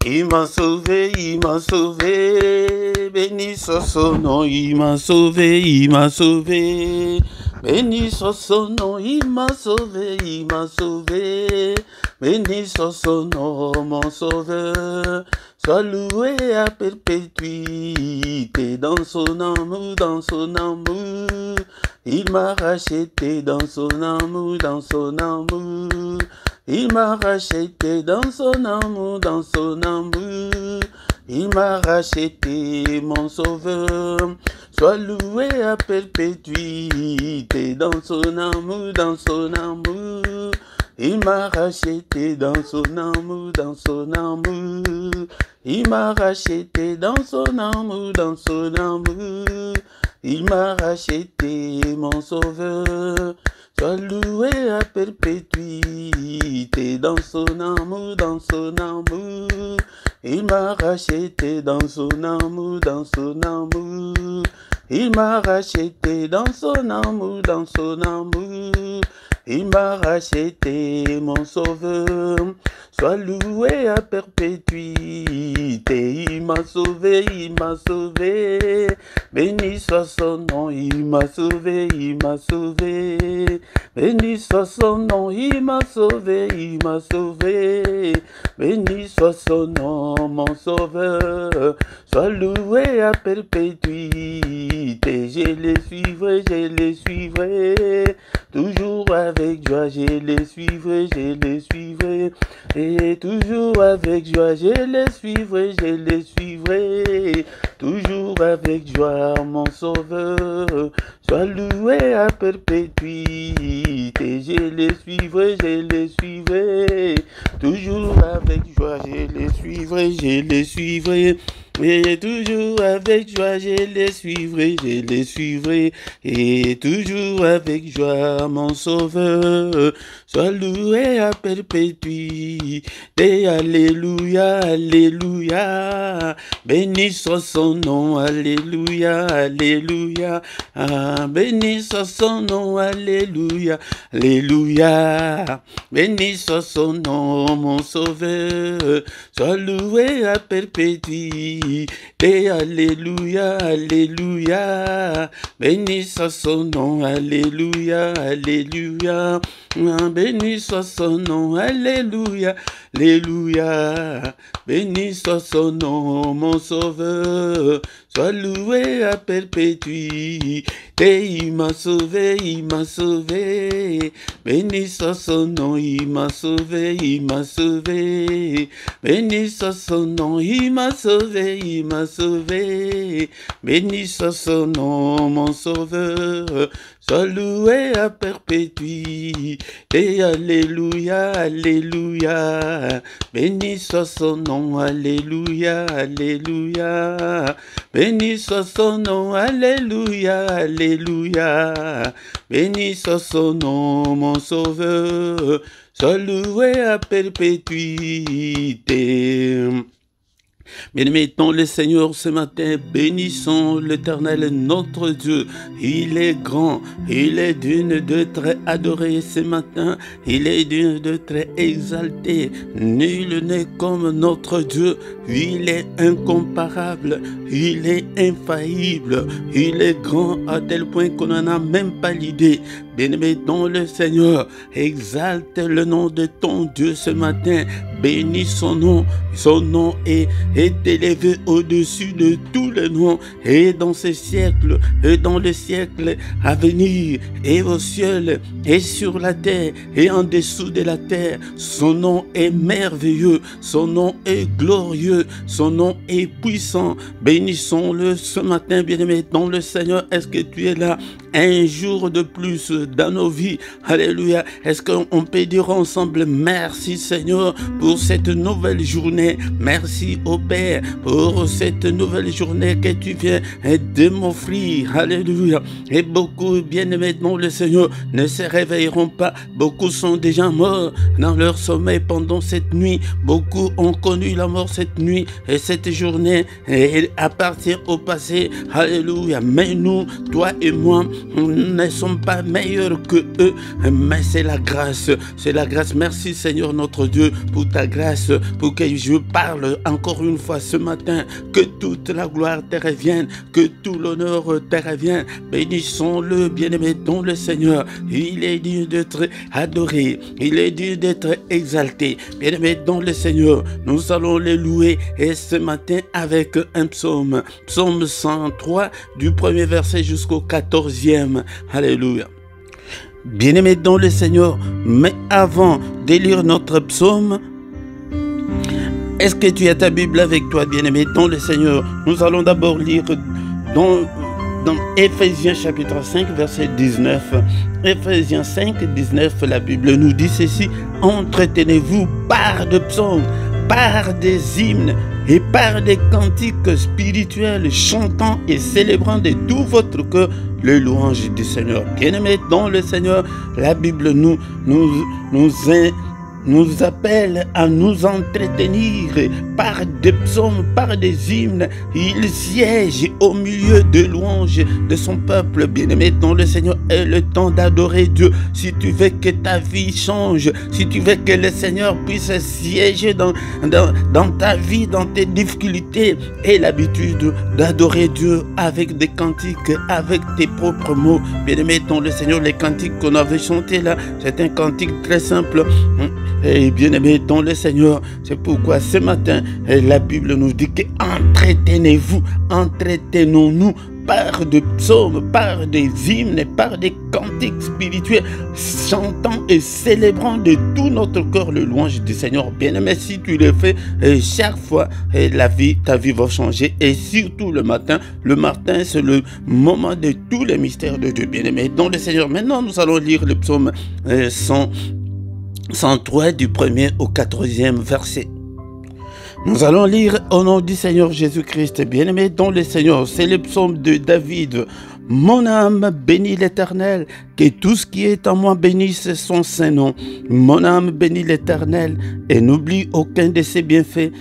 Il m'a sauvé, il m'a sauvé. Béni soit son nom, il m'a sauvé, il m'a sauvé. Béni soit son nom, il m'a sauvé, il m'a sauvé. Béni soit son nom, mon sauveur. Sois loué à perpétuité dans son amour, dans son amour. Il m'a racheté dans son amour, dans son amour. Il m'a racheté dans son amour, dans son amour. Il m'a racheté, mon sauveur. Sois loué à perpétuité dans son amour, dans son amour. Il m'a racheté dans son amour, dans son amour. Il m'a racheté dans son amour, dans son amour. Il m'a racheté, mon sauveur. Sois loué à perpétuité dans son amour, dans son amour. Il m'a racheté dans son amour, dans son amour. Il m'a racheté dans son amour, dans son amour. Il m'a racheté, mon sauveur. Sois loué à perpétuité. Il m'a sauvé, il m'a sauvé. Béni soit son nom, il m'a sauvé, il m'a sauvé. Béni soit son nom, il m'a sauvé, il m'a sauvé. Béni soit son nom, mon sauveur. Sois loué à perpétuité. Je les suivrai, je les suivrai. Toujours avec joie, je les suivrai, je les suivrai. Et toujours avec joie, je les suivrai, je les suivrai. Toujours avec joie, mon sauveur. Sois loué à perpétuité. Je les suivrai, je les suivrai. Toujours avec joie, je les suivrai, je les suivrai. Et toujours avec joie, je les suivrai, je les suivrai. Et toujours avec joie, mon sauveur. Sois loué à perpétuité. Alléluia, alléluia. Béni soit son nom, alléluia, alléluia. Ah, béni soit son nom, alléluia, alléluia. Béni soit son nom, mon sauveur. Sois loué à perpétuité. Alléluia, alléluia. Béni soit son nom, alléluia, alléluia. Béni soit son nom, alléluia, alléluia. Béni soit son nom, mon sauveur. Sois loué à perpétuité. Il m'a sauvé, il m'a sauvé. Béni soit son nom, il m'a sauvé, il m'a sauvé. Béni soit son nom, il m'a sauvé, il m'a sauvé. Béni soit son nom, mon sauveur. Sois loué à perpétuité. Alléluia, alléluia. Béni soit son nom, alléluia, alléluia. Béni soit son nom, alléluia, alléluia. Béni soit son nom, mon sauveur. Sois loué à perpétuité. Bien-aimés dans le Seigneur, ce matin, bénissons l'Éternel, notre Dieu. Il est grand, il est d'une de très adoré ce matin, il est d'une de très exalté. Nul n'est comme notre Dieu, il est incomparable, il est infaillible, il est grand à tel point qu'on n'en a même pas l'idée. Bien-aimés dans le Seigneur, exalte le nom de ton Dieu ce matin, bénis son nom est élevé au-dessus de tous les noms, et dans ce siècle, et dans le siècle à venir, et au ciel, et sur la terre, et en dessous de la terre. Son nom est merveilleux, son nom est glorieux, son nom est puissant. Bénissons-le ce matin, bien-aimé dans le Seigneur. Est-ce que tu es là un jour de plus dans nos vies? Alléluia. Est-ce qu'on peut dire ensemble merci Seigneur pour cette nouvelle journée? Merci au Père pour cette nouvelle journée que tu viens de m'offrir. Alléluia. Et beaucoup, bien-aimés dans le Seigneur, ne se réveilleront pas. Beaucoup sont déjà morts dans leur sommeil pendant cette nuit. Beaucoup ont connu la mort cette nuit et cette journée et appartient au passé. Alléluia. Mais nous, toi et moi, nous ne sommes pas meilleurs que eux, mais c'est la grâce. C'est la grâce. Merci Seigneur notre Dieu pour ta grâce, pour que je parle encore une fois ce matin. Que toute la gloire te revienne, que tout l'honneur te revienne. Bénissons-le, bien-aimé, dont le Seigneur. Il est digne d'être adoré. Il est digne d'être exalté. Bien-aimé, dont le Seigneur. Nous allons les louer et ce matin avec un psaume. Psaume 103 du premier verset jusqu'au 14e. Alléluia. Bien-aimé dans le Seigneur, mais avant de lire notre psaume, est-ce que tu as ta Bible avec toi, bien-aimé dans le Seigneur? Nous allons d'abord lire dans Éphésiens chapitre 5, verset 19. Éphésiens 5, 19, la Bible nous dit ceci: entretenez-vous par de psaumes, par des hymnes et par des cantiques spirituels, chantant et célébrant de tout votre cœur le louange du Seigneur. Bien-aimés dans le Seigneur, la Bible nous appelle à nous entretenir par des psaumes, par des hymnes. Il siège au milieu de louanges de son peuple. Bien-aimé dans le Seigneur, est le temps d'adorer Dieu. Si tu veux que ta vie change, si tu veux que le Seigneur puisse siéger dans ta vie, dans tes difficultés, aie l'habitude d'adorer Dieu avec des cantiques, avec tes propres mots. Bien-aimé dans le Seigneur, les cantiques qu'on avait chantés là, c'est un cantique très simple. Et bien-aimé dans le Seigneur, c'est pourquoi ce matin, la Bible nous dit que entretenez-vous, entretenons-nous par des psaumes, par des hymnes, par des cantiques spirituels, chantant et célébrant de tout notre cœur le louange du Seigneur. Bien-aimé, si tu le fais chaque fois, ta vie va changer. Et surtout le matin c'est le moment de tous les mystères de Dieu. Bien-aimé dans le Seigneur. Maintenant, nous allons lire le psaume 103 du 1er au 14e verset. Nous allons lire au nom du Seigneur Jésus-Christ. Bien-aimé dans le Seigneur, c'est le psaume de David. Mon âme bénit l'Éternel, que tout ce qui est en moi bénisse son saint nom. Mon âme bénit l'Éternel et n'oublie aucun de ses bienfaits.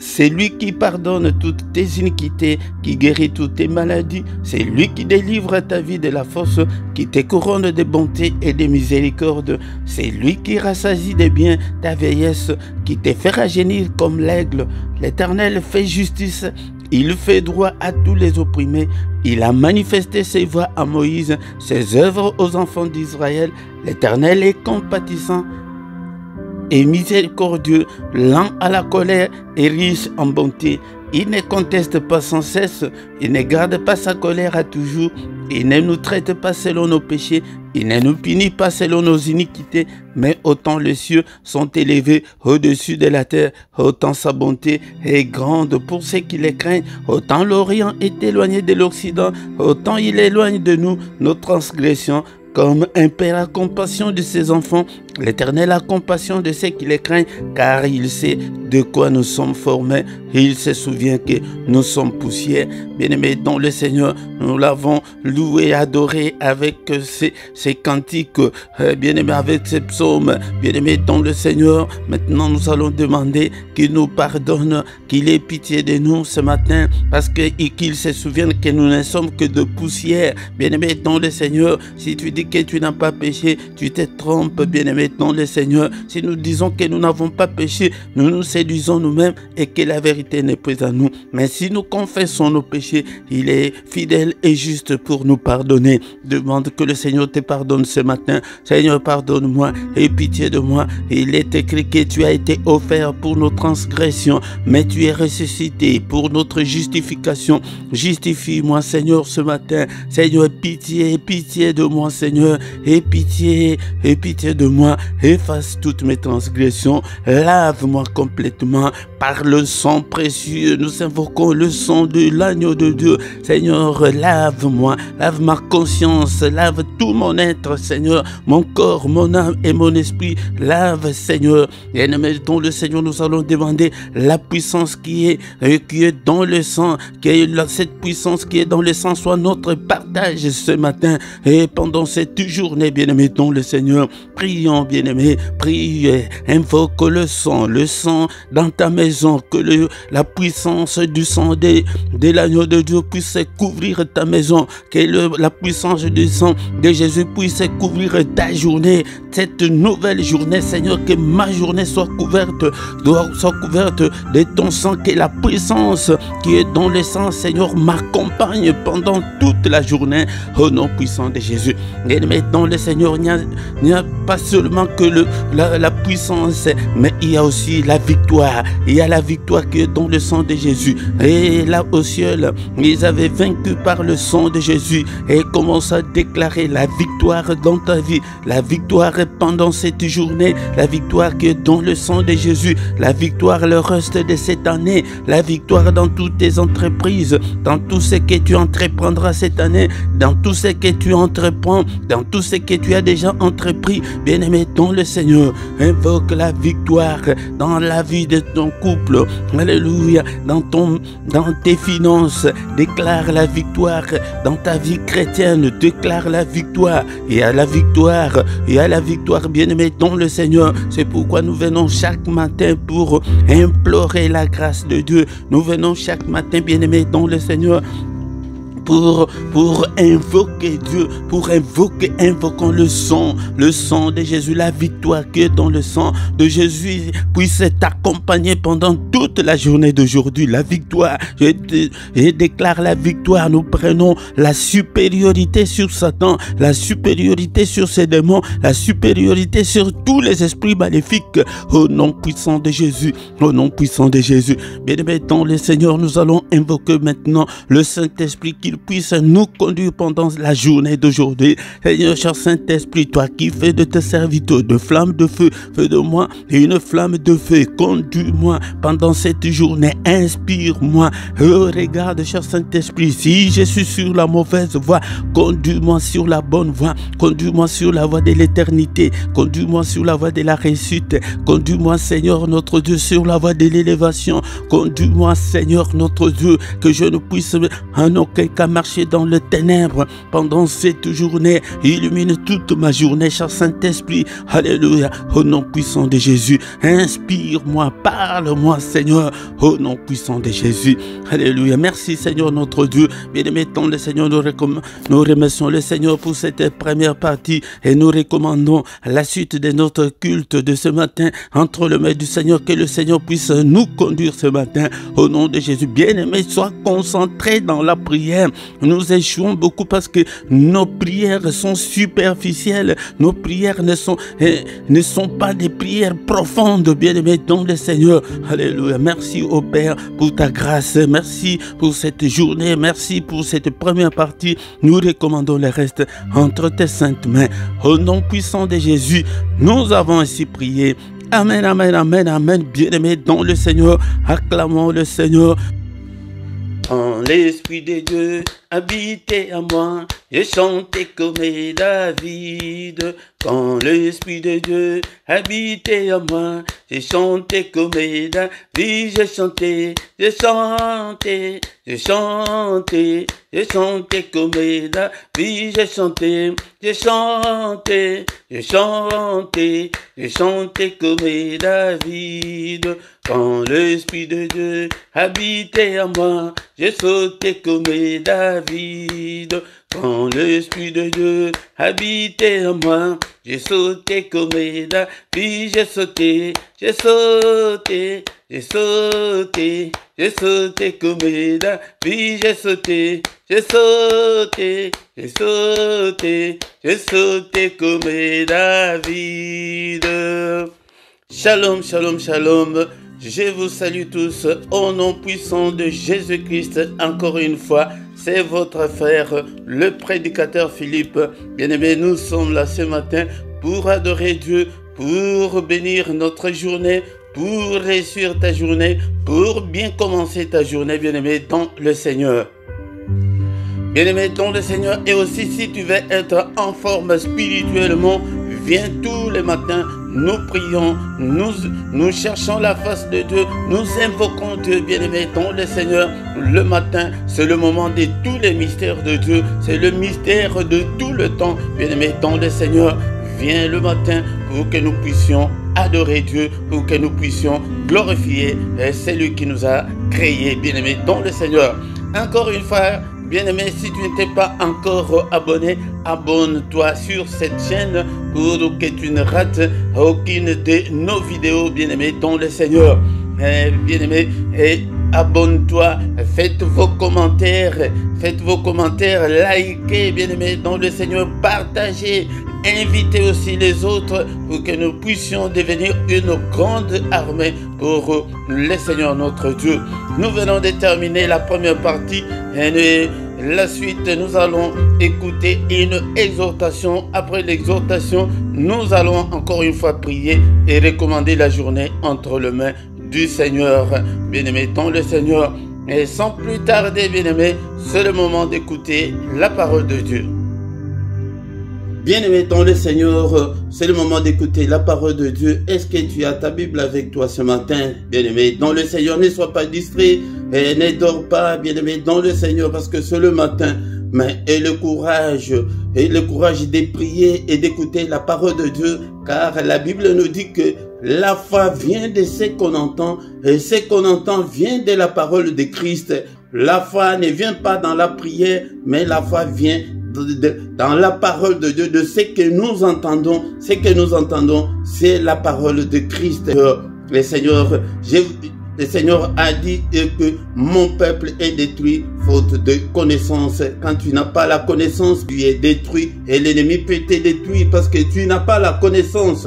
C'est lui qui pardonne toutes tes iniquités, qui guérit toutes tes maladies. C'est lui qui délivre ta vie de la force, qui te couronne de bonté et de miséricorde. C'est lui qui rassasie de bien ta vieillesse, qui te fait rajeunir comme l'aigle. L'Éternel fait justice, il fait droit à tous les opprimés. Il a manifesté ses voies à Moïse, ses œuvres aux enfants d'Israël. L'Éternel est compatissant et miséricordieux, lent à la colère et riche en bonté. Il ne conteste pas sans cesse, il ne garde pas sa colère à toujours, il ne nous traite pas selon nos péchés, il ne nous punit pas selon nos iniquités, mais autant les cieux sont élevés au-dessus de la terre, autant sa bonté est grande pour ceux qui les craignent, autant l'Orient est éloigné de l'Occident, autant il éloigne de nous nos transgressions. Comme un père a compassion de ses enfants, l'Éternel a compassion de ceux qui les craignent, car il sait de quoi nous sommes formés. Il se souvient que nous sommes poussière. Bien-aimés dans le Seigneur, nous l'avons loué, adoré avec ces cantiques, bien-aimés avec ces psaumes. Bien-aimés dans le Seigneur, maintenant nous allons demander qu'il nous pardonne, qu'il ait pitié de nous ce matin, parce qu'il se souvienne que nous ne sommes que de poussière. Bien-aimés dans le Seigneur, si tu dis que tu n'as pas péché, tu te trompes, bien-aimé dans le Seigneur. Si nous disons que nous n'avons pas péché, nous nous séduisons nous-mêmes et que la vérité n'est pas à nous. Mais si nous confessons nos péchés, il est fidèle et juste pour nous pardonner. Demande que le Seigneur te pardonne ce matin. Seigneur, pardonne-moi et pitié de moi. Il est écrit que tu as été offert pour nos transgressions, mais tu es ressuscité pour notre justification. Justifie-moi, Seigneur, ce matin. Seigneur, pitié de moi, Seigneur, et pitié de moi, efface toutes mes transgressions, lave-moi complètement par le sang précieux. Nous invoquons le sang de l'agneau de Dieu. Seigneur, lave-moi, lave ma conscience, lave tout mon être, Seigneur, mon corps, mon âme et mon esprit. Lave, Seigneur. Bien-aimé dans le Seigneur, nous allons demander la puissance qui est dans le sang, cette puissance qui est dans le sang soit notre partage ce matin et pendant cette journée, bien-aimé dans le Seigneur. Prions maintenant, bien-aimé, prie, invoque le sang dans ta maison, que la puissance du sang de l'agneau de Dieu puisse couvrir ta maison, que la puissance du sang de Jésus puisse couvrir ta journée, cette nouvelle journée, Seigneur, que ma journée soit couverte de ton sang, que la puissance qui est dans le sang, Seigneur, m'accompagne pendant toute la journée, au nom puissant de Jésus. Et maintenant, le Seigneur, il n'y a pas seulement que la puissance, mais il y a aussi la victoire. Il y a la victoire qui est dans le sang de Jésus. Et là au ciel, ils avaient vaincu par le sang de Jésus et commencent à déclarer la victoire dans ta vie, la victoire pendant cette journée, la victoire qui est dans le sang de Jésus, la victoire le reste de cette année, la victoire dans toutes tes entreprises, dans tout ce que tu entreprendras cette année, dans tout ce que tu entreprends, dans tout ce que tu as déjà entrepris. Bien-aimé dans le Seigneur, invoque la victoire dans la vie de ton couple, alléluia, dans tes finances, déclare la victoire dans ta vie chrétienne, déclare la victoire. Il y a la victoire, il y a la victoire, bien-aimé dans le Seigneur. C'est pourquoi nous venons chaque matin pour implorer la grâce de Dieu. Nous venons chaque matin, bien-aimé dans le Seigneur, pour invoquer Dieu, invoquons le sang de Jésus, la victoire qui est dans le sang de Jésus puisse t'accompagner pendant toute la journée d'aujourd'hui. La victoire, je déclare la victoire. Nous prenons la supériorité sur Satan, la supériorité sur ses démons, la supériorité sur tous les esprits maléfiques, au nom puissant de Jésus, au nom puissant de Jésus. Bien-aimé dans le Seigneur, nous allons invoquer maintenant le Saint-Esprit qu'il puisse nous conduire pendant la journée d'aujourd'hui. Seigneur, cher Saint-Esprit, toi qui fais de tes serviteurs de flammes de feu, fais de moi une flamme de feu. Conduis-moi pendant cette journée. Inspire-moi. Regarde, cher Saint-Esprit, si je suis sur la mauvaise voie, conduis-moi sur la bonne voie. Conduis-moi sur la voie de l'éternité. Conduis-moi sur la voie de la réussite. Conduis-moi, Seigneur, notre Dieu, sur la voie de l'élévation. Conduis-moi, Seigneur, notre Dieu, que je ne puisse en aucun cas marcher dans le ténèbre pendant cette journée. Illumine toute ma journée, cher Saint-Esprit. Alléluia. Au nom puissant de Jésus, inspire-moi, parle-moi, Seigneur, au nom puissant de Jésus. Alléluia. Merci, Seigneur, notre Dieu. Bien-aimé, le Seigneur, nous remercions le Seigneur pour cette première partie et nous recommandons la suite de notre culte de ce matin entre les mains du Seigneur. Que le Seigneur puisse nous conduire ce matin au nom de Jésus. Bien-aimé, sois concentré dans la prière. Nous échouons beaucoup parce que nos prières sont superficielles. Nos prières ne sont pas des prières profondes, bien-aimés dans le Seigneur. Alléluia. Merci au Père pour ta grâce. Merci pour cette journée. Merci pour cette première partie. Nous recommandons le reste entre tes saintes mains. Au nom puissant de Jésus, nous avons ainsi prié. Amen, amen, amen, amen. Bien-aimés dans le Seigneur, acclamons le Seigneur. Quand l'Esprit de Dieu habitait à moi, j'ai chanté comme David. Quand l'Esprit de Dieu habitait à moi, j'ai chanté comme David. J'ai chanté, j'ai chanté, j'ai chanté, j'ai chanté comme David. J'ai chanté, j'ai chanté, j'ai chanté, j'ai chanté comme David. Quand l'Esprit de Dieu habitait à moi, j'ai sauté comme David. Quand l'Esprit de Dieu habitait en moi, j'ai sauté comme David. J'ai sauté, j'ai sauté, j'ai sauté, j'ai sauté comme David. J'ai sauté, j'ai sauté, j'ai sauté, j'ai sauté comme David. Shalom, shalom, shalom. Je vous salue tous au nom puissant de Jésus-Christ. Encore une fois, c'est votre frère, le prédicateur Philippe. Bien-aimés, nous sommes là ce matin pour adorer Dieu, pour bénir notre journée, pour réussir ta journée, pour bien commencer ta journée, bien-aimé, dans le Seigneur. Bien-aimé dans le Seigneur, et aussi si tu veux être en forme spirituellement, viens tous les matins, nous prions, nous cherchons la face de Dieu, nous invoquons Dieu, bien-aimé dans le Seigneur. Le matin, c'est le moment de tous les mystères de Dieu, c'est le mystère de tout le temps, bien-aimé dans le Seigneur. viens le matin pour que nous puissions adorer Dieu, pour que nous puissions glorifier celui qui nous a créés, bien-aimés, dans le Seigneur. Encore une fois, bien-aimé, si tu n'étais pas encore abonné, abonne-toi sur cette chaîne pour que tu ne rates aucune de nos vidéos, bien-aimé, dans le Seigneur. Bien-aimé, et abonne-toi, faites vos commentaires, likez, bien-aimé, dans le Seigneur, partagez, invitez aussi les autres pour que nous puissions devenir une grande armée pour le Seigneur notre Dieu. Nous venons de terminer la première partie et la suite, nous allons écouter une exhortation. Après l'exhortation, nous allons encore une fois prier et recommander la journée entre les mains du Seigneur. Bien-aimé, dans le Seigneur. Et sans plus tarder, bien-aimé, c'est le moment d'écouter la parole de Dieu. Bien-aimé dans le Seigneur, c'est le moment d'écouter la parole de Dieu. Est-ce que tu as ta Bible avec toi ce matin? Bien-aimé dans le Seigneur, ne sois pas distrait et ne dors pas, bien-aimé dans le Seigneur, parce que c'est le matin. Mais et le courage de prier et d'écouter la parole de Dieu, car la Bible nous dit que la foi vient de ce qu'on entend, et ce qu'on entend vient de la parole de Christ. La foi ne vient pas dans la prière, mais la foi vient dans la parole de Dieu, de ce que nous entendons. Ce que nous entendons, c'est la parole de Christ. Le Seigneur a dit que mon peuple est détruit faute de connaissance. Quand tu n'as pas la connaissance, tu es détruit et l'ennemi peut te détruire parce que tu n'as pas la connaissance.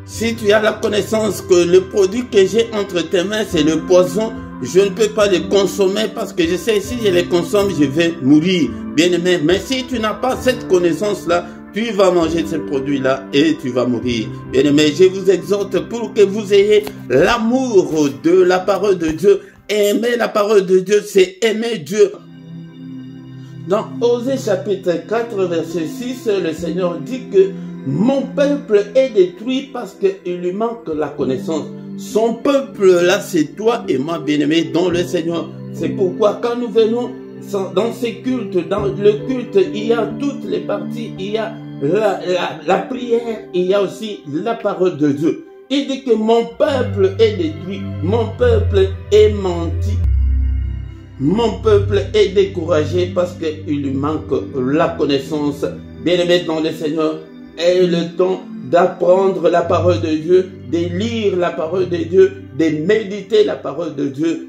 Si tu as la connaissance que le produit que j'ai entre tes mains, c'est le poison, je ne peux pas le consommer parce que je sais si je le consomme, je vais mourir. Bien-aimé, mais si tu n'as pas cette connaissance-là, tu vas manger ce produit-là et tu vas mourir. Bien-aimé, je vous exhorte pour que vous ayez l'amour de la parole de Dieu. Aimer la parole de Dieu, c'est aimer Dieu. Dans Osée chapitre 4, verset 6, le Seigneur dit que mon peuple est détruit parce qu'il lui manque la connaissance. Son peuple, là, c'est toi et moi, bien-aimé, dans le Seigneur. C'est pourquoi quand nous venons dans ces cultes, dans le culte, il y a toutes les parties, il y a la prière, il y a aussi la parole de Dieu. Il dit que mon peuple est détruit, mon peuple est menti, mon peuple est découragé parce qu'il lui manque la connaissance. Bien-aimé dans le Seigneur, aie le temps d'apprendre la parole de Dieu, de lire la parole de Dieu, de méditer la parole de Dieu.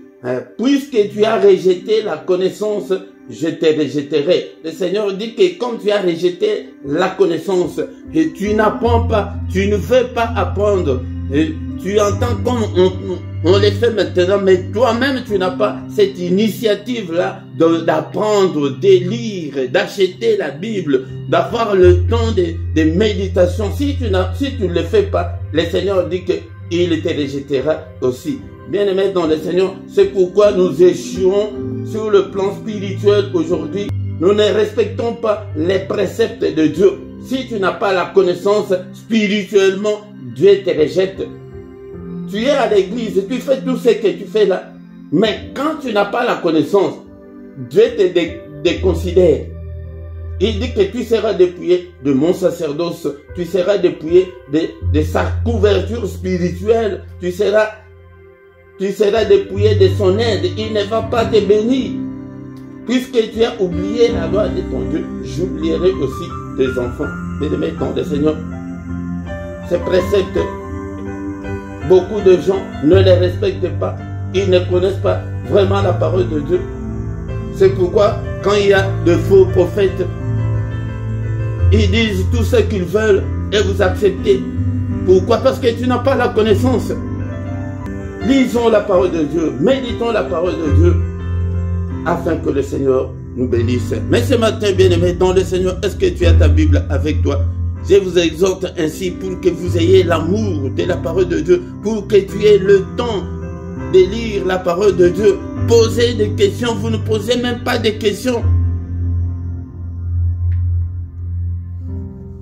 Puisque tu as rejeté la connaissance, je te rejetterai. Le Seigneur dit que comme tu as rejeté la connaissance et tu n'apprends pas, tu ne veux pas apprendre, et tu entends comme on le fait maintenant, mais toi-même tu n'as pas cette initiative-là d'apprendre, de lire, d'acheter la Bible, d'avoir le temps de méditation. Si tu ne le fais pas, le Seigneur dit qu'il te rejettera aussi. Bien-aimés dans le Seigneur, c'est pourquoi nous échouons sur le plan spirituel aujourd'hui. Nous ne respectons pas les préceptes de Dieu. Si tu n'as pas la connaissance spirituellement, Dieu te rejette. Tu es à l'église, tu fais tout ce que tu fais là. Mais quand tu n'as pas la connaissance, Dieu te déconsidère. Il dit que tu seras dépouillé de mon sacerdoce, tu seras dépouillé de sa couverture spirituelle, tu seras dépouillé de son aide, il ne va pas te bénir. Puisque tu as oublié la loi de ton Dieu, j'oublierai aussi tes enfants. Bien-aimés dans le Seigneur, ces préceptes, beaucoup de gens ne les respectent pas, ils ne connaissent pas vraiment la parole de Dieu. C'est pourquoi quand il y a de faux prophètes, ils disent tout ce qu'ils veulent et vous acceptez. Pourquoi? Parce que tu n'as pas la connaissance. Lisons la parole de Dieu, méditons la parole de Dieu, afin que le Seigneur nous bénisse. Mais ce matin, bien-aimé, dans le Seigneur, est-ce que tu as ta Bible avec toi? Je vous exhorte ainsi pour que vous ayez l'amour de la parole de Dieu, pour que tu aies le temps de lire la parole de Dieu. Posez des questions, vous ne posez même pas de questions.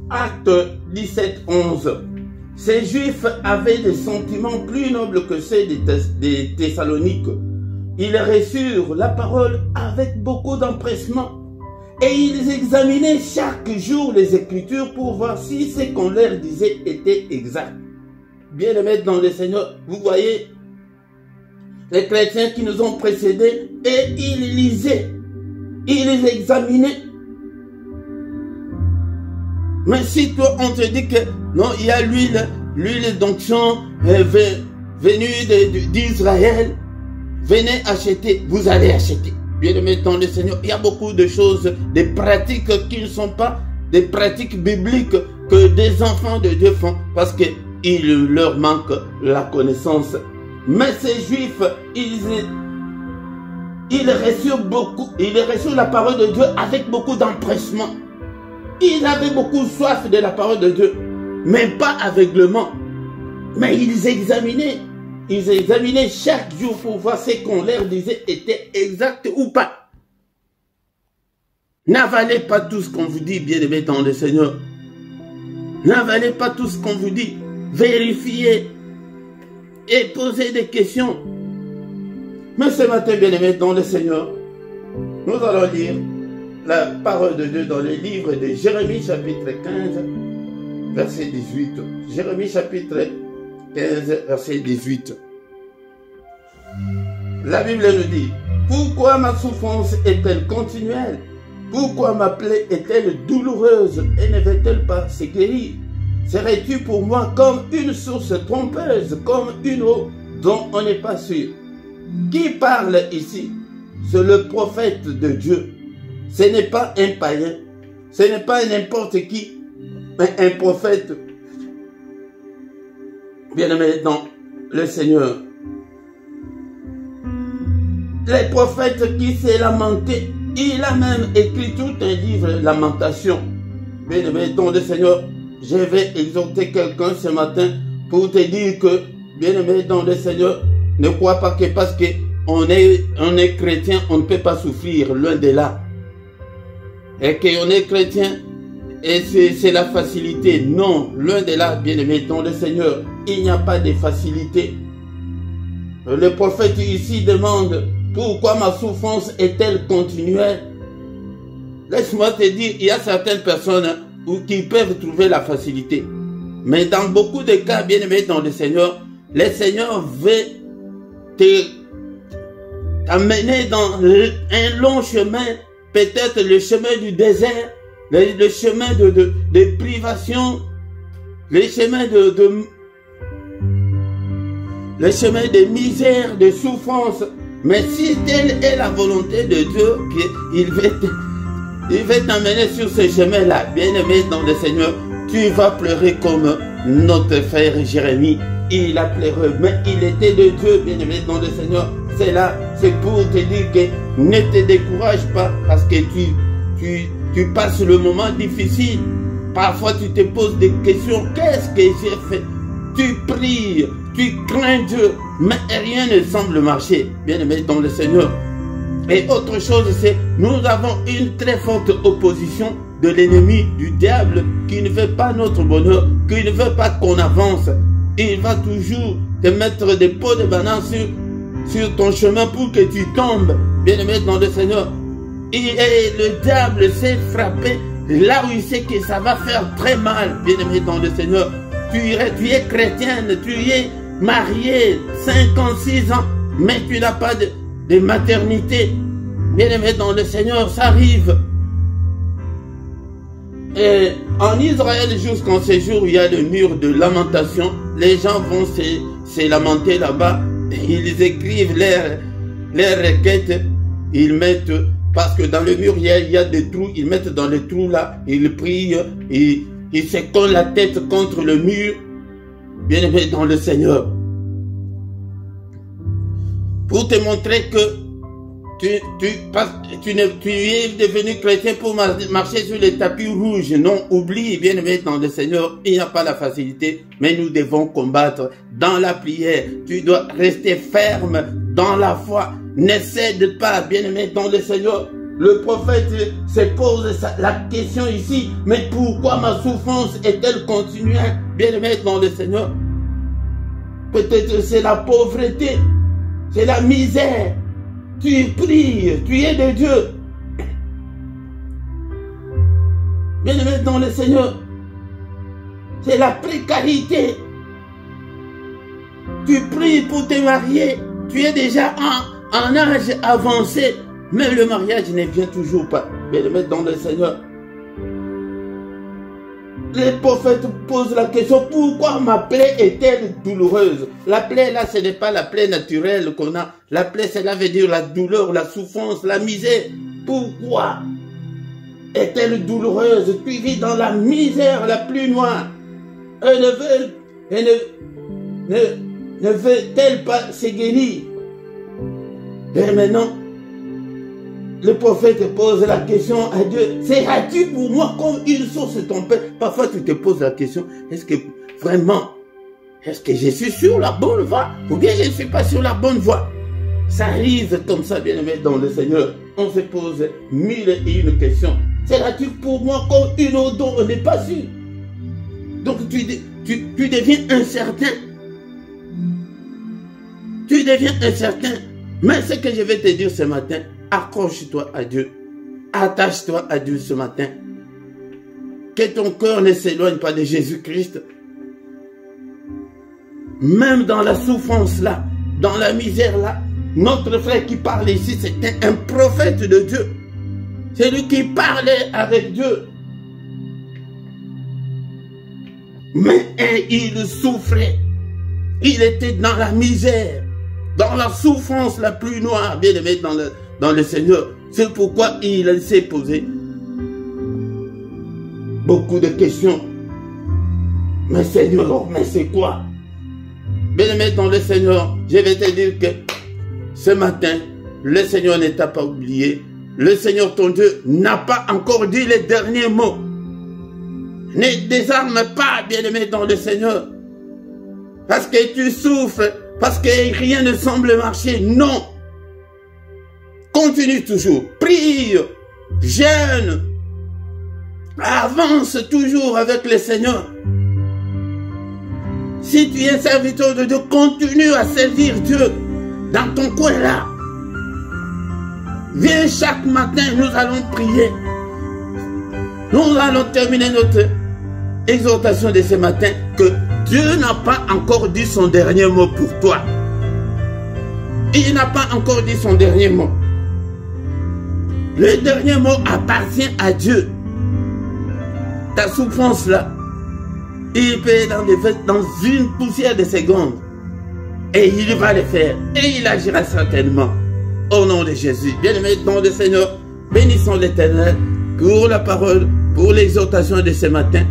Acte 17, 11. Ces Juifs avaient des sentiments plus nobles que ceux des Thessaloniques. Ils reçurent la parole avec beaucoup d'empressement Et ils examinaient chaque jour les Écritures pour voir si ce qu'on leur disait était exact. Bien-aimés dans le Seigneur, vous voyez, les chrétiens qui nous ont précédés, et ils lisaient, ils examinaient. Mais si toi, on te dit que non, il y a l'huile d'onction venue d'Israël, venez acheter, vous allez acheter. Bien-aimés dans le Seigneur, il y a beaucoup de choses, des pratiques qui ne sont pas des pratiques bibliques que des enfants de Dieu font parce qu'il leur manque la connaissance. Mais ces Juifs, ils reçurent la parole de Dieu avec beaucoup d'empressement. Ils avaient beaucoup soif de la parole de Dieu, mais pas aveuglement. Mais ils examinaient chaque jour pour voir ce qu'on leur disait était exact ou pas. N'avalez pas tout ce qu'on vous dit, bien-aimés dans le Seigneur. N'avalez pas tout ce qu'on vous dit. Vérifiez et posez des questions. Mais ce matin, bien-aimés dans le Seigneur, nous allons lire la parole de Dieu dans le livre de Jérémie chapitre 15, verset 18. Jérémie chapitre 15, verset 18. La Bible nous dit: pourquoi ma souffrance est-elle continuelle? Pourquoi ma plaie est-elle douloureuse et ne veut-elle pas se guérir? Serais-tu pour moi comme une source trompeuse, comme une eau dont on n'est pas sûr? Qui parle ici? C'est le prophète de Dieu. Ce n'est pas un païen, ce n'est pas n'importe qui, mais un prophète. Bien-aimé dans le Seigneur. Les prophètes qui s'est lamenté, il a même écrit tout un livre, Lamentation. Bien-aimé dans le Seigneur, je vais exhorter quelqu'un ce matin pour te dire que, bien-aimé dans le Seigneur, ne crois pas que parce qu'on est chrétien, on ne peut pas souffrir, loin de là. Et qu'on est chrétien, et c'est la facilité. Non, loin de là, bien-aimé dans le Seigneur, il n'y a pas de facilité. Le prophète ici demande: pourquoi ma souffrance est-elle continuelle? Laisse-moi te dire, il y a certaines personnes qui peuvent trouver la facilité. Mais dans beaucoup de cas, bien-aimé dans le Seigneur veut t'amener dans un long chemin, peut-être le chemin du désert, le chemin de privation, le chemin de misère, de souffrance. Mais si telle est la volonté de Dieu, il va t'amener sur ce chemin-là, bien-aimé dans le Seigneur, tu vas pleurer comme notre frère Jérémie. Il a pleuré, mais il était de Dieu, bien-aimé dans le Seigneur. C'est là, c'est pour te dire que ne te décourage pas, parce que tu passes le moment difficile. Parfois tu te poses des questions: qu'est-ce que j'ai fait? Tu pries, tu crains Dieu, mais rien ne semble marcher, bien-aimé dans le Seigneur. Et autre chose, c'est nous avons une très forte opposition de l'ennemi, du diable, qui ne veut pas notre bonheur, qui ne veut pas qu'on avance. Il va toujours te mettre des pots de banane sur ton chemin pour que tu tombes, bien-aimé dans le Seigneur. Et le diable s'est frappé là où il sait que ça va faire très mal, bien-aimé dans le Seigneur. Tu es chrétienne, tu es mariée, 56 ans, mais tu n'as pas de maternité. Bien-aimé dans le Seigneur, ça arrive. Et en Israël, jusqu'en ce jour, il y a le mur de lamentation. Les gens vont se lamenter là-bas. Ils écrivent leurs requêtes. Ils mettent, parce que dans le mur, il y a des trous. Ils mettent dans les trous là. Ils prient. Ils se collent la tête contre le mur. Bien-aimé dans le Seigneur. Pour te montrer que tu es devenu chrétien pour marcher sur les tapis rouges. Non, oublie, bien-aimé dans le Seigneur, il n'y a pas la facilité, mais nous devons combattre dans la prière. Tu dois rester ferme dans la foi. Ne cède pas, bien-aimé dans le Seigneur. Le prophète se pose la question ici: mais pourquoi ma souffrance est-elle continuelle, bien-aimé dans le Seigneur? Peut-être c'est la pauvreté, c'est la misère. Tu pries, tu es de Dieu. dans le Seigneur, c'est la précarité. Tu pries pour te marier, tu es déjà en âge avancé, mais le mariage ne vient toujours pas. Mais le mettre dans le Seigneur. Les prophètes posent la question, pourquoi ma plaie est-elle douloureuse? La plaie là, ce n'est pas la plaie naturelle qu'on a. La plaie, cela veut dire la douleur, la souffrance, la misère. Pourquoi est-elle douloureuse? Tu vis dans la misère la plus noire. Ne veut-elle pas se guérir? Et maintenant, le prophète pose la question à Dieu, seras-tu pour moi comme une source ton père? Parfois tu te poses la question, est-ce que vraiment, est-ce que je suis sur la bonne voie? Ou bien je ne suis pas sur la bonne voie? Ça arrive comme ça, bien-aimé dans le Seigneur. On se pose 1001 questions. Seras-tu pour moi comme une autre dont on n'est pas sûr? Donc tu deviens incertain. Tu deviens incertain. Mais ce que je vais te dire ce matin, accroche-toi à Dieu. Attache-toi à Dieu ce matin. Que ton cœur ne s'éloigne pas de Jésus-Christ. Même dans la souffrance là, dans la misère là, notre frère qui parle ici, c'était un prophète de Dieu. C'est lui qui parlait avec Dieu. Mais il souffrait. Il était dans la misère, dans la souffrance la plus noire, bien aimé dans le Seigneur. C'est pourquoi il s'est posé beaucoup de questions. Mais Seigneur, mais c'est quoi? Bien aimé dans le Seigneur, je vais te dire que ce matin, le Seigneur ne t'a pas oublié. Le Seigneur ton Dieu n'a pas encore dit les derniers mots. Ne désarme pas, bien-aimé dans le Seigneur. Parce que tu souffres, parce que rien ne semble marcher. Non. Continue toujours. Prie, jeûne. Avance toujours avec le Seigneur. Si tu es serviteur de Dieu, continue à servir Dieu dans ton coin là. Viens chaque matin, nous allons prier. Nous allons terminer notre exhortation de ce matin que Dieu n'a pas encore dit son dernier mot pour toi. Il n'a pas encore dit son dernier mot. Le dernier mot appartient à Dieu. Ta souffrance là, il peut dans une poussière de secondes. Et il va le faire. Et il agira certainement. Au nom de Jésus. Bien-aimé dans le Seigneur, bénissons l'Éternel pour la parole, pour l'exhortation de ce matin.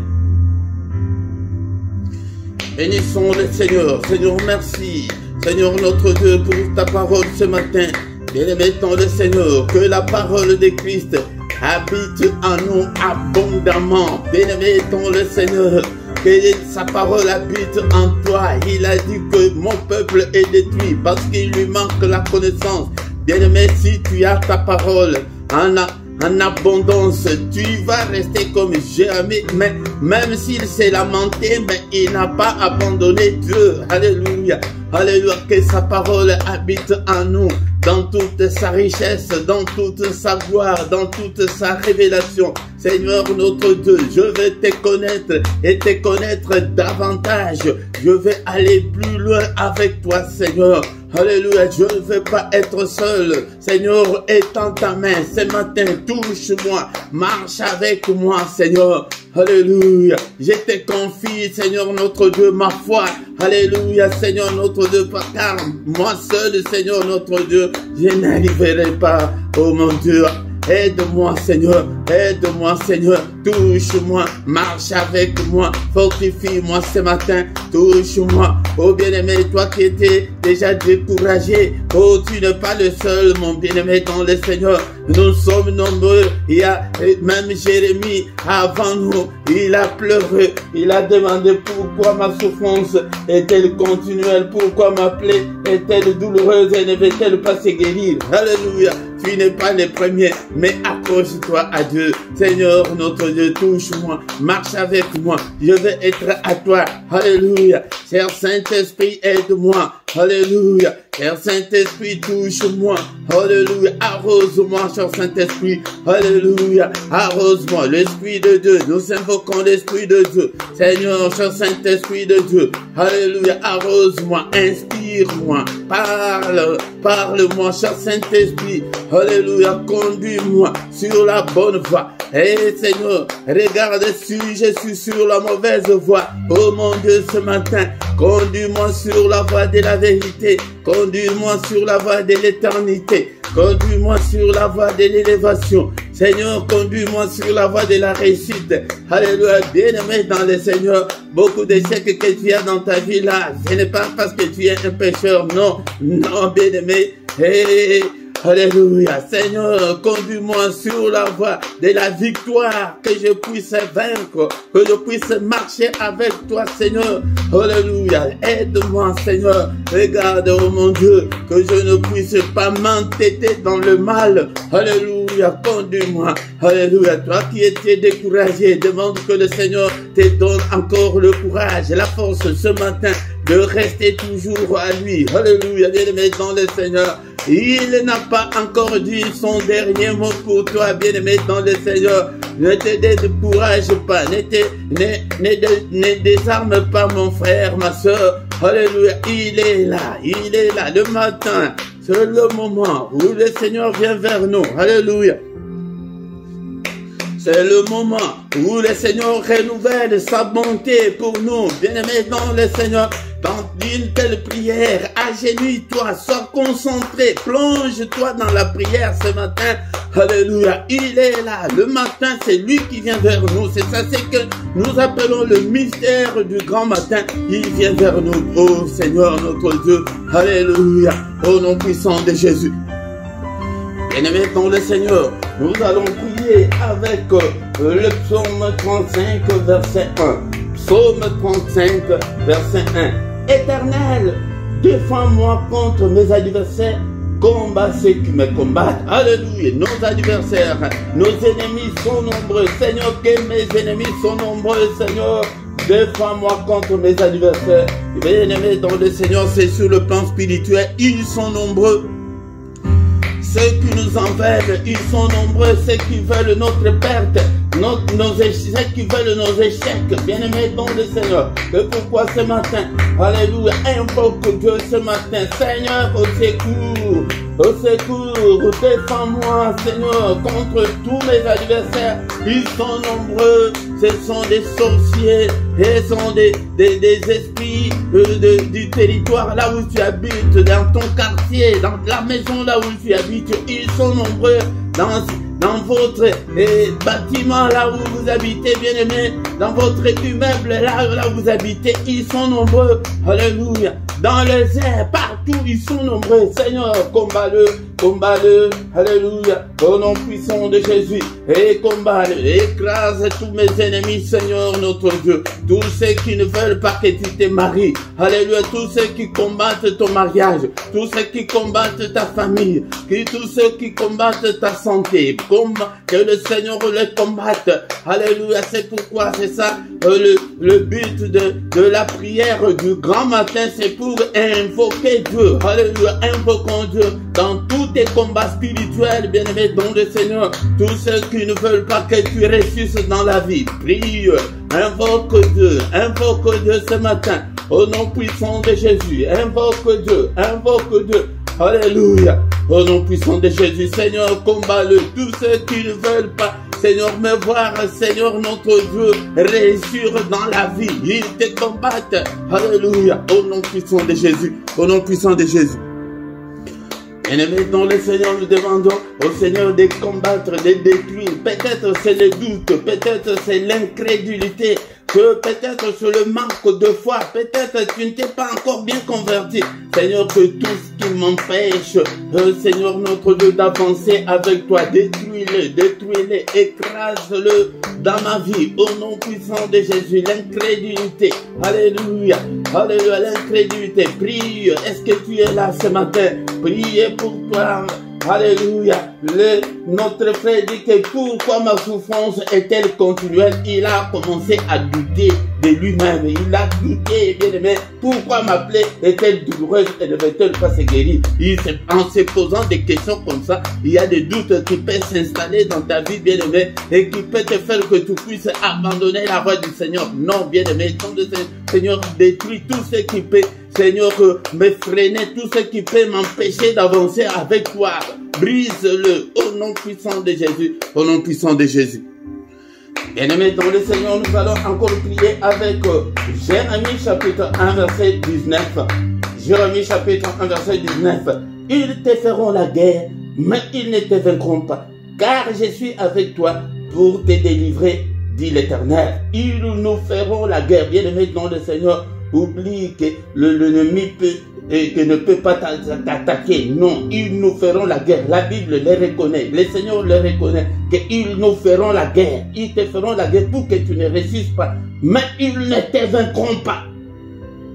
Bénissons le Seigneur. Seigneur, merci. Seigneur notre Dieu, pour ta parole ce matin. Bien-aimé dans le Seigneur, que la parole de Christ habite en nous abondamment. Bien-aimé dans le Seigneur, que sa parole habite en toi. Il a dit que mon peuple est détruit parce qu'il lui manque la connaissance. Bien-aimé, si tu as ta parole en abondance, tu vas rester comme Jérémie, mais même s'il s'est lamenté, mais il n'a pas abandonné Dieu. Alléluia. Alléluia, que sa parole habite en nous, dans toute sa richesse, dans toute sa gloire, dans toute sa révélation. Seigneur notre Dieu, je vais te connaître et te connaître davantage. Je vais aller plus loin avec toi, Seigneur. Alléluia, je ne veux pas être seul. Seigneur, étends ta main ce matin, touche-moi, marche avec moi, Seigneur. Alléluia, je te confie, Seigneur notre Dieu, ma foi. Alléluia, Seigneur notre Dieu, car moi seul, Seigneur notre Dieu, je n'arriverai pas, oh mon Dieu. Aide-moi, Seigneur, touche-moi, marche avec moi, fortifie-moi ce matin, touche-moi, oh bien-aimé, toi qui étais déjà découragé, oh tu n'es pas le seul, mon bien-aimé dans le Seigneur, nous sommes nombreux, il y a même Jérémie avant nous, il a pleuré, il a demandé pourquoi ma souffrance est-elle continuelle, pourquoi ma plaie est-elle douloureuse et ne veut-elle pas se guérir, alléluia. Tu n'es pas le premier, mais accroche-toi à Dieu. Seigneur, notre Dieu, touche-moi, marche avec moi. Je vais être à toi. Alléluia. Cher Saint-Esprit, aide-moi. Alléluia. Cher Saint-Esprit, touche-moi. Alléluia. Arrose-moi, cher Saint-Esprit. Alléluia. Arrose-moi. L'Esprit de Dieu. Nous invoquons l'Esprit de Dieu. Seigneur, cher Saint-Esprit de Dieu. Alléluia. Arrose-moi. Inspire-moi. Parle-moi, cher Saint-Esprit. Alléluia. Conduis-moi sur la bonne voie. Seigneur, regarde si je suis sur la mauvaise voie. Oh mon Dieu, ce matin, conduis-moi sur la voie de la vérité. Conduis-moi sur la voie de l'éternité. Conduis-moi sur la voie de l'élévation. Seigneur, conduis-moi sur la voie de la réussite. Alléluia, bien-aimé dans le Seigneur. Beaucoup d'échecs que tu as dans ta vie là, ce n'est pas parce que tu es un pécheur. Non, non, bien-aimé. Alléluia, Seigneur, conduis-moi sur la voie de la victoire, que je puisse vaincre, que je puisse marcher avec toi, Seigneur. Alléluia, aide-moi, Seigneur. Regarde, oh mon Dieu, que je ne puisse pas m'entêter dans le mal. Alléluia, conduis-moi. Alléluia, toi qui étais découragé, demande que le Seigneur te donne encore le courage et la force ce matin de rester toujours à lui. Alléluia, bien-aimé dans le Seigneur. Il n'a pas encore dit son dernier mot pour toi, bien-aimé dans le Seigneur. Ne te décourage pas, ne désarme pas mon frère, ma soeur. Alléluia, il est là, le matin. C'est le moment où le Seigneur vient vers nous. Alléluia. C'est le moment où le Seigneur renouvelle sa bonté pour nous. Bien-aimé dans le Seigneur, dans une telle prière, agenouille-toi, sois concentré, plonge-toi dans la prière ce matin. Alléluia, il est là. Le matin, c'est lui qui vient vers nous. C'est ça, c'est que nous appelons le mystère du grand matin. Il vient vers nous. Oh Seigneur, notre Dieu. Alléluia. Au nom puissant de Jésus. Bien-aimé dans le Seigneur, nous allons prier avec le psaume 35, verset 1. Psaume 35, verset 1. Éternel, défends-moi contre mes adversaires, combat ceux qui me combattent. Alléluia, nos adversaires, nos ennemis sont nombreux. Seigneur, que mes ennemis sont nombreux, Seigneur. Défends-moi contre mes adversaires. Bien-aimé dans le Seigneur, c'est sur le plan spirituel, ils sont nombreux. Ceux qui nous envers, ils sont nombreux, ceux qui veulent notre perte, ceux qui veulent nos échecs, bien-aimés dans le Seigneur. Et pourquoi ce matin, alléluia, invoque Dieu ce matin, Seigneur, au secours, défends-moi, Seigneur, contre tous mes adversaires. Ils sont nombreux, ce sont des sorciers, et ce sont des esprits du territoire là où tu habites, dans ton quartier, dans la maison là où tu habites. Ils sont nombreux dans votre bâtiment là où vous habitez, bien-aimés, dans votre immeuble là où vous habitez, ils sont nombreux. Alléluia. Dans les airs, partout, ils sont nombreux. Seigneur, combat-le, alléluia, au nom puissant de Jésus, et combat-le, écrase tous mes ennemis, Seigneur notre Dieu, tous ceux qui ne veulent pas que tu te maries, alléluia, tous ceux qui combattent ton mariage, tous ceux qui combattent ta famille, tous ceux qui combattent ta santé, que le Seigneur les combatte, alléluia, c'est pourquoi, c'est ça, le but de la prière du grand matin, c'est pour invoquer Dieu, alléluia, invoquons Dieu dans tous tes combats spirituels, bien-aimés dans le Seigneur, tous ceux qui ne veulent pas que tu ressuscites dans la vie, prie, invoque Dieu ce matin, au nom puissant de Jésus, invoque Dieu, alléluia, au nom puissant de Jésus, Seigneur, combat-le, tous ceux qui ne veulent pas, Seigneur, me voir, Seigneur, notre Dieu, réussir dans la vie, ils te combattent, alléluia, au nom puissant de Jésus, au nom puissant de Jésus. Bien-aimés dans le Seigneur, nous demandons au Seigneur de combattre, de détruire. Peut-être c'est le doute, peut-être c'est l'incrédulité, peut-être c'est le manque de foi, peut-être tu ne t'es pas encore bien converti. Seigneur, que tout ce qui m'empêche, Seigneur notre Dieu, d'avancer avec toi, détruis-le, écrase-le dans ma vie, au nom puissant de Jésus, l'incrédulité, alléluia, alléluia, l'incrédulité, prie, est-ce que tu es là ce matin, priez pour toi, alléluia, notre frère dit que pourquoi ma souffrance est-elle continuelle, il a commencé à douter de lui-même. Il a douté, bien aimé. Pourquoi ma plaie est-elle douloureuse et ne veut-elle pas se guérir? En se posant des questions comme ça, il y a des doutes qui peuvent s'installer dans ta vie, bien aimé, et qui peuvent te faire que tu puisses abandonner la voie du Seigneur. Non, bien aimé, Seigneur, détruis tout ce qui peut, Seigneur, me freiner, tout ce qui peut m'empêcher d'avancer avec toi. Brise-le au nom puissant de Jésus, au nom puissant de Jésus. Bien-aimés dans le Seigneur, nous allons encore prier avec Jérémie chapitre 1 verset 19. Jérémie chapitre 1 verset 19. Ils te feront la guerre, mais ils ne te vaincront pas, car je suis avec toi pour te délivrer, dit l'Éternel. Ils nous feront la guerre. Bien-aimés dans le Seignor, oublie que l'ennemi ne peut pas t'attaquer. Non, ils nous feront la guerre. La Bible les reconnaît. Le Seigneur les reconnaît. Qu'ils nous feront la guerre. Ils te feront la guerre pour que tu ne résistes pas. Mais ils ne te vaincront pas.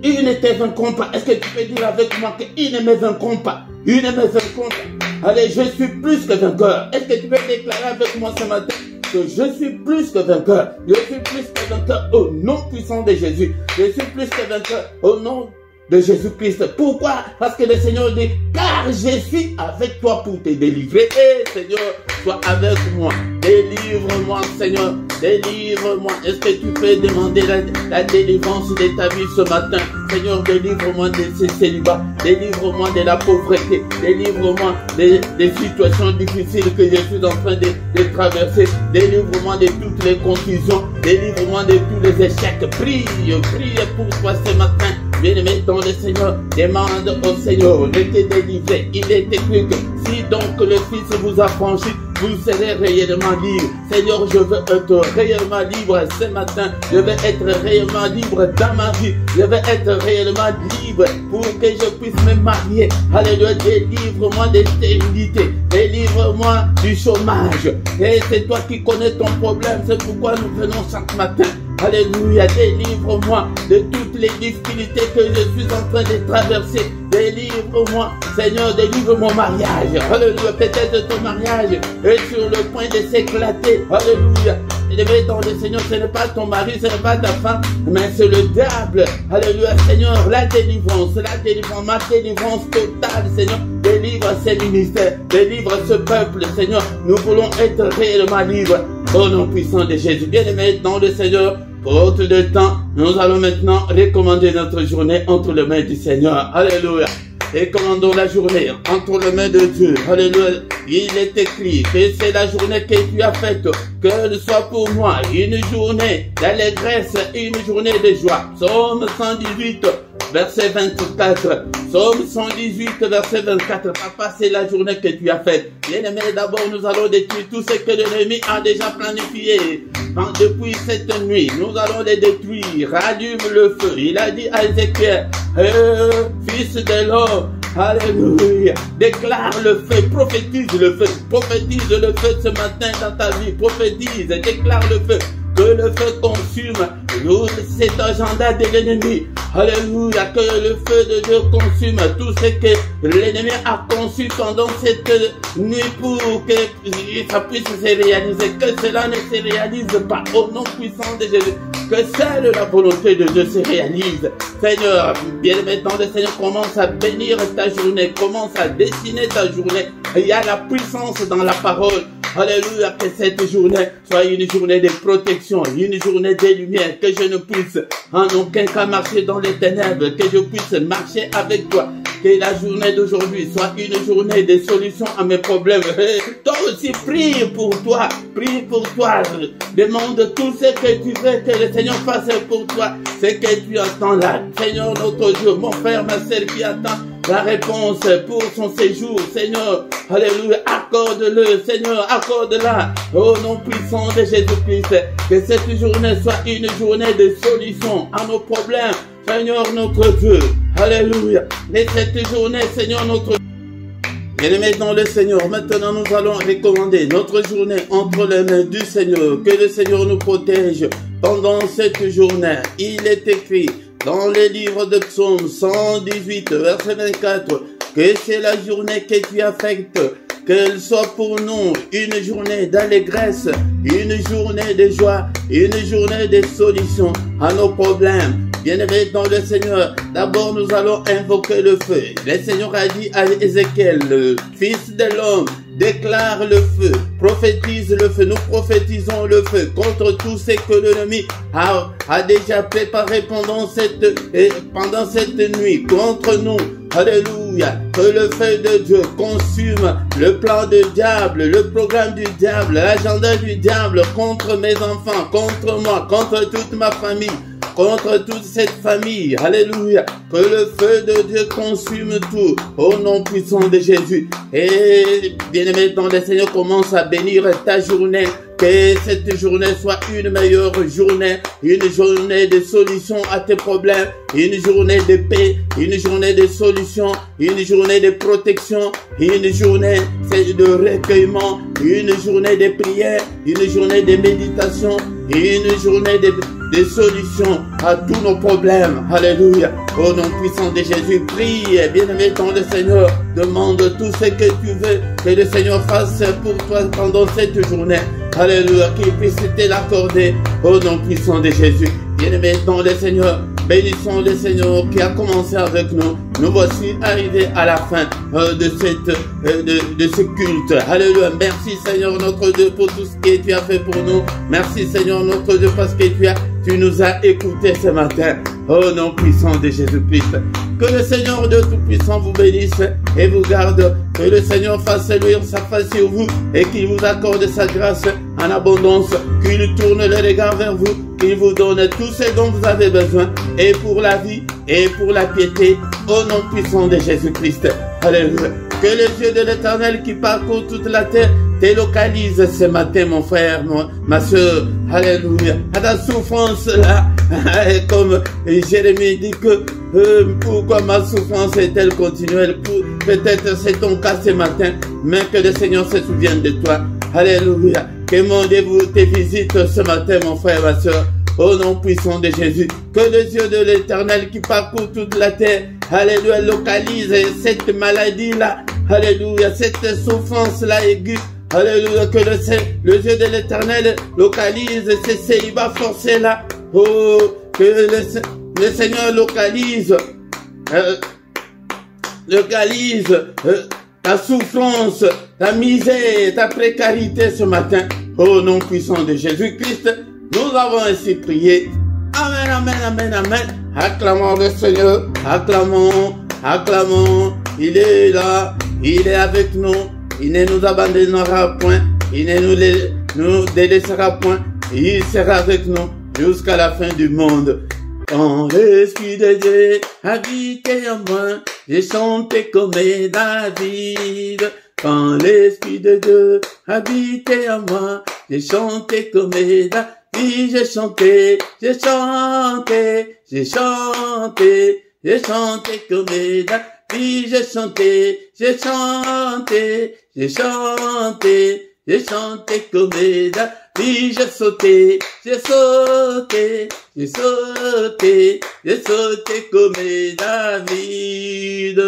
Ils ne te vaincront pas. Est-ce que tu peux dire avec moi qu'ils ne me vaincront pas? Ils ne me vaincront pas. Allez, je suis plus que vainqueur. Est-ce que tu peux déclarer avec moi ce matin que je suis plus que vainqueur? Je suis plus que vainqueur au nom puissant de Jésus. Je suis plus que vainqueur au nom de Jésus-Christ. Pourquoi? Parce que le Seigneur dit, car je suis avec toi pour te délivrer. Et Seigneur, sois avec moi. Délivre-moi, Seigneur. Délivre-moi. Est-ce que tu peux demander la délivrance de ta vie ce matin? Seigneur, délivre-moi de ces célibats. Délivre-moi de la pauvreté. Délivre-moi des situations difficiles que je suis en train de traverser. Délivre-moi de toutes les confusions. Délivre-moi de tous les échecs. Prie pour toi ce matin. Bien-aimé dans le Seigneur, demande au Seigneur de te délivrer. Il est écrit que si donc le Fils vous a franchi, vous serez réellement libre. Seigneur, je veux être réellement libre ce matin. Je veux être réellement libre dans ma vie. Je veux être réellement libre pour que je puisse me marier. Alléluia, délivre-moi de stérilité. Délivre-moi du chômage. Et c'est toi qui connais ton problème. C'est pourquoi nous venons chaque matin. Alléluia, délivre-moi de toutes les difficultés que je suis en train de traverser. Délivre-moi, Seigneur, délivre mon mariage. Alléluia, peut-être ton mariage est sur le point de s'éclater. Alléluia. Et dans le Seigneur, ce n'est pas ton mari, ce n'est pas ta femme, mais c'est le diable. Alléluia, Seigneur, la délivrance, ma délivrance totale, Seigneur. Délivre ces ministères, délivre ce peuple, Seigneur. Nous voulons être réellement libres au nom puissant de Jésus. Bien-aimés dans le Seigneur, faute de temps, nous allons maintenant recommander notre journée entre les mains du Seigneur. Alléluia. Et commandons la journée entre les mains de Dieu. Alléluia. Il est écrit que c'est la journée que tu as faite. Qu'elle soit pour moi une journée d'allégresse, une journée de joie. Psaume 118, verset 24. Psaume 118, verset 24. Papa, c'est la journée que tu as faite. Bien-aimé, d'abord, nous allons détruire tout ce que l'ennemi a déjà planifié. Depuis cette nuit, nous allons les détruire. Rallume le feu. Il a dit à Ézéchiel, fils de l'homme, alléluia, déclare le feu, prophétise le feu ce matin dans ta vie, prophétise, déclare le feu. Que le feu consume cet agenda de l'ennemi. Alléluia. Que le feu de Dieu consume tout ce que l'ennemi a conçu pendant cette nuit pour que ça puisse se réaliser. Que cela ne se réalise pas au nom puissant de Jésus. Que seule la volonté de Dieu se réalise. Seigneur, bien-aimé dans le Seigneur, commence à bénir ta journée. Commence à dessiner ta journée. Il y a la puissance dans la parole. Alléluia, que cette journée soit une journée de protection, une journée de lumière, que je ne puisse en aucun cas marcher dans les ténèbres, que je puisse marcher avec toi. Que la journée d'aujourd'hui soit une journée de solution à mes problèmes. Toi aussi, prie pour toi. Prie pour toi. Demande tout ce que tu veux que le Seigneur fasse pour toi. Ce que tu attends là. Seigneur notre Dieu, mon frère, ma sœur qui attend la réponse pour son séjour. Seigneur, alléluia, accorde-le. Seigneur, accorde-la. Au nom puissant de Jésus-Christ. Que cette journée soit une journée de solution à nos problèmes. Seigneur notre Dieu, alléluia. Et cette journée, Seigneur notre Dieu. Bien-aimés dans le Seigneur, maintenant nous allons recommander notre journée entre les mains du Seigneur. Que le Seigneur nous protège pendant cette journée. Il est écrit dans le livre de Psaume 118, verset 24, que c'est la journée que tu as faite. qu'elle soit pour nous une journée d'allégresse, une journée de joie, une journée de solution à nos problèmes. Bien-aimés dans le Seigneur, d'abord nous allons invoquer le feu. Le Seigneur a dit à Ézéchiel, le Fils de l'homme, déclare le feu, prophétise le feu, nous prophétisons le feu contre tout ce que l'ennemi a déjà préparé pendant cette nuit contre nous. Alléluia, que le feu de Dieu consume le plan du diable, le programme du diable, l'agenda du diable contre mes enfants, contre moi, contre toute ma famille, contre toute cette famille. Alléluia, que le feu de Dieu consume tout au nom puissant de Jésus. Et bien-aimé dans le Seigneur, commence à bénir ta journée. Que cette journée soit une meilleure journée, une journée de solution à tes problèmes, une journée de paix, une journée de solution, une journée de protection, une journée de recueillement, une journée de prière, une journée de méditation, une journée de solution à tous nos problèmes. Alléluia. Au nom puissant de Jésus, prie, bien-aimé dans le Seigneur, demande tout ce que tu veux que le Seigneur fasse pour toi pendant cette journée. Alléluia, qu'il puisse te l'accorder au nom puissant de Jésus. Bien-aimés dans le Seigneur, bénissons le Seigneur qui a commencé avec nous. Nous voici arrivés à la fin de ce culte. Alléluia. Merci Seigneur notre Dieu pour tout ce que tu as fait pour nous. Merci Seigneur notre Dieu parce que tu nous as écoutés ce matin. Au nom puissant de Jésus-Christ. Que le Seigneur Dieu Tout-Puissant vous bénisse et vous garde. Que le Seigneur fasse luire sa face sur vous et qu'il vous accorde sa grâce en abondance. Qu'il tourne le regard vers vous. Qu'il vous donne tout ce dont vous avez besoin. Et pour la vie et pour la piété. Au nom puissant de Jésus-Christ. Alléluia. Que les yeux de l'Éternel qui parcourt toute la terre te localise ce matin, mon frère, ma soeur. Alléluia. À ta souffrance là, comme Jérémie dit que pourquoi ma souffrance est-elle continuelle? Peut-être c'est ton cas ce matin, mais que le Seigneur se souvienne de toi. Alléluia. Que mon Dieu te visite ce matin, mon frère, ma soeur. Au nom puissant de Jésus, que les yeux de l'Éternel qui parcourt toute la terre, alléluia, localise cette maladie-là, alléluia, cette souffrance-là aiguë, alléluia, que le yeux de l'Éternel localise ces célibats forcés-là, oh, que le Seigneur localise ta souffrance, ta misère, ta précarité ce matin, au nom puissant de Jésus-Christ. Nous avons ainsi prié. Amen, amen, amen, amen. Acclamons le Seigneur. Acclamons, acclamons. Il est là. Il est avec nous. Il ne nous abandonnera point. Il ne nous délaissera point. Il sera avec nous jusqu'à la fin du monde. Quand l'Esprit de Dieu habitait en moi, j'ai chanté comme David. Quand l'Esprit de Dieu habitait en moi, j'ai chanté comme David. J'ai chanté, j'ai chanté, j'ai chanté, j'ai chanté comme David. J'ai chanté, j'ai chanté, j'ai chanté, j'ai chanté comme David. J'ai sauté, j'ai sauté, j'ai sauté, j'ai sauté comme David.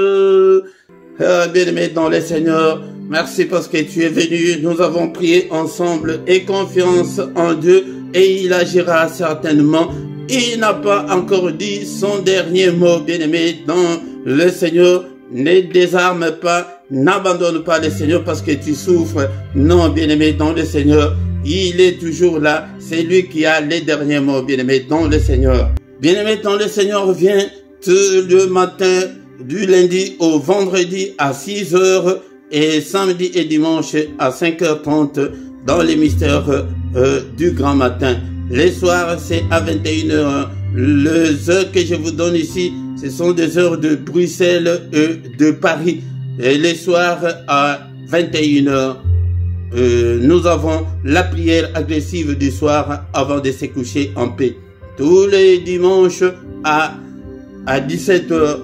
Bien-aimé dans le Seigneur, merci parce que tu es venu. Nous avons prié ensemble et confiance en Dieu et il agira certainement. Il n'a pas encore dit son dernier mot, bien-aimé dans le Seigneur. Ne désarme pas, n'abandonne pas le Seigneur parce que tu souffres. Non, bien-aimé dans le Seigneur, il est toujours là. C'est lui qui a les derniers mots, bien-aimé dans le Seigneur. Bien-aimé dans le Seigneur, viens tout le matin du lundi au vendredi à 6 h et samedi et dimanche à 5h30 dans les mystères du grand matin. Les soirs, c'est à 21 h. Les heures que je vous donne ici, ce sont des heures de Bruxelles et de Paris. Et les soirs à 21 h, nous avons la prière agressive du soir avant de se coucher en paix. Tous les dimanches à 17 h,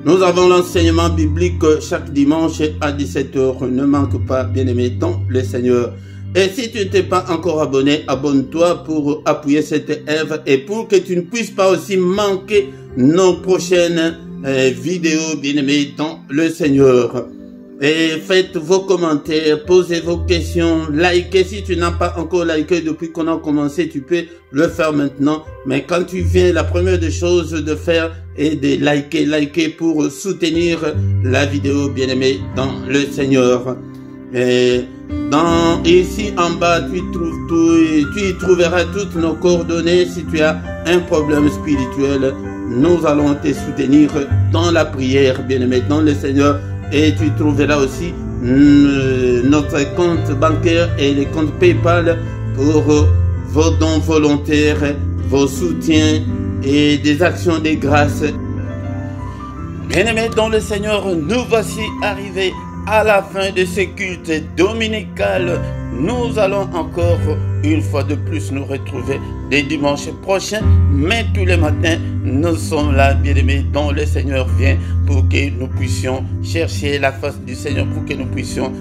nous avons l'enseignement biblique chaque dimanche à 17 h. Ne manque pas, bien-aimé, dans le Seigneur. Et si tu ne t'es pas encore abonné, abonne-toi pour appuyer cette œuvre et pour que tu ne puisses pas aussi manquer nos prochaines vidéos, bien-aimé, dans le Seigneur. Et faites vos commentaires, posez vos questions, likez. Si tu n'as pas encore liké depuis qu'on a commencé, tu peux le faire maintenant. Mais quand tu viens, la première des choses de faire est de liker pour soutenir la vidéo, bien-aimé dans le Seigneur. Et ici en bas, tu y trouveras toutes nos coordonnées. Si tu as un problème spirituel, nous allons te soutenir dans la prière, bien-aimé dans le Seigneur. Et tu trouveras aussi notre compte bancaire et les comptes PayPal pour vos dons volontaires, vos soutiens et des actions de grâce. Bien-aimés dans le Seigneur, nous voici arrivés à la fin de ce culte dominical. Nous allons encore une fois de plus nous retrouver dès dimanche prochain, mais tous les matins nous sommes là, bien-aimés dont le Seigneur vient pour que nous puissions chercher la face du Seigneur, pour que nous puissions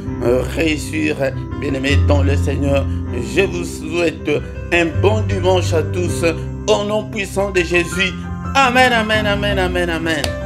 réussir, bien-aimés dans le Seigneur. Je vous souhaite un bon dimanche à tous au nom puissant de Jésus. Amen, amen, amen, amen, amen.